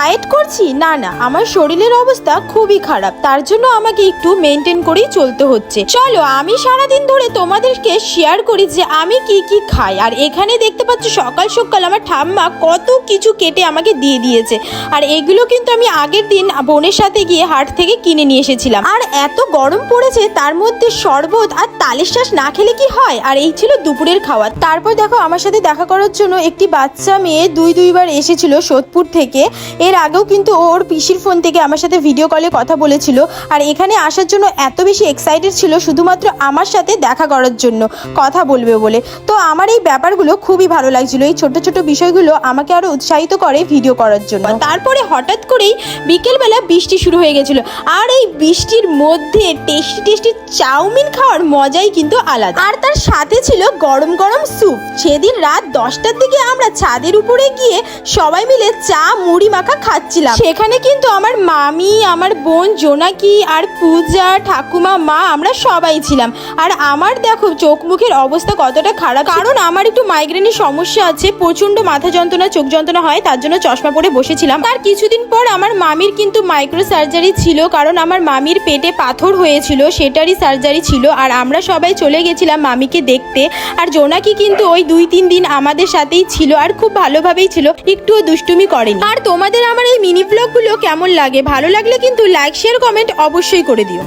Diet করছি, না না, আমার শরীরের অবস্থা খুবই খারাপ, তার জন্য আমাকে একটু মেনটেন করেই চলতে হচ্ছে। চলো আমি সারাদিন ধরে তোমাদেরকে শেয়ার করি যে আমি কি কি খাই। আর এখানে দেখতে পাচ্ছ সকাল সকাল আমার ঠাম্মা কত কিছু কেটে আমাকে দিয়ে দিয়েছে। আর এগুলো কিন্তু আমি আগের দিন বোনের সাথে গিয়ে হাট থেকে কিনে নিয়ে এসেছিলাম। আর এত গরম পড়েছে, তার মধ্যে শরবত আর তালের শ্বাস না খেলে কি হয়। আর এই ছিল দুপুরের খাওয়া। তারপর দেখো আমার সাথে দেখা করার জন্য একটি বাচ্চা মেয়ে দুইবার এসেছিল সোদপুর থেকে। এর আগেও কিন্তু ওর পিসির ফোন থেকে আমার সাথে ভিডিও কলে কথা বলেছিল। আর এখানে আসার জন্য এত বেশি এক্সাইটেড ছিল শুধুমাত্র আমার সাথে দেখা করার জন্য, কথা বলবে বলে। তো আমার এই ব্যাপারগুলো খুবই ভালো লাগছিল। এই ছোট ছোট বিষয়গুলো আমাকে আরো উৎসাহিত করে ভিডিও করার জন্য। তারপরে হঠাৎ করেই বিকেলবেলা বৃষ্টি শুরু হয়ে গেছিল। আর এই বৃষ্টির মধ্যে টেস্টি টেস্টি চাউমিন খাওয়ার মজাই কিন্তু আলাদা। আর তার সাথে ছিল গরম গরম স্যুপ। সেদিন রাত 10টার দিকে আমরা ছাদের উপরে গিয়ে সবাই মিলে চা মুড়ি মাখা খাচ্ছিলাম। সেখানে কিন্তু আমার মামি, আমার বোন জোনাকি আর পূজা, ঠাকুমা, মা, আমরা সবাই ছিলাম। আর আমার দেখো চোখ মুখের অবস্থা কতটা খারাপ, কারণ আমার একটু মাইগ্রেনের সমস্যা আছে, প্রচন্ড মাথা যন্ত্রণা, চোখ যন্ত্রণা হয়, তার জন্য চশমা পরে বসেছিলাম। তার কিছুদিন পর আমার মামির কিন্তু মাইক্রো সার্জারি ছিল, কারণ আমার মামির পেটে পাথর হয়েছিল, সেটারই সার্জারি ছিল। আর আমরা সবাই চলে গেছিলাম মামিকে দেখতে। আর জোনাকি কিন্তু ওই 2-3 দিন আমাদের সাথেই ছিল, আর খুব ভালোভাবেই ছিল, একটুও দুষ্টুমি করেনি। আর তোমাদের আমার এই মিনি ব্লগগুলো কেমন লাগে? ভালো লাগলে কিন্তু লাইক, শেয়ার, কমেন্ট অবশ্যই করে দিও।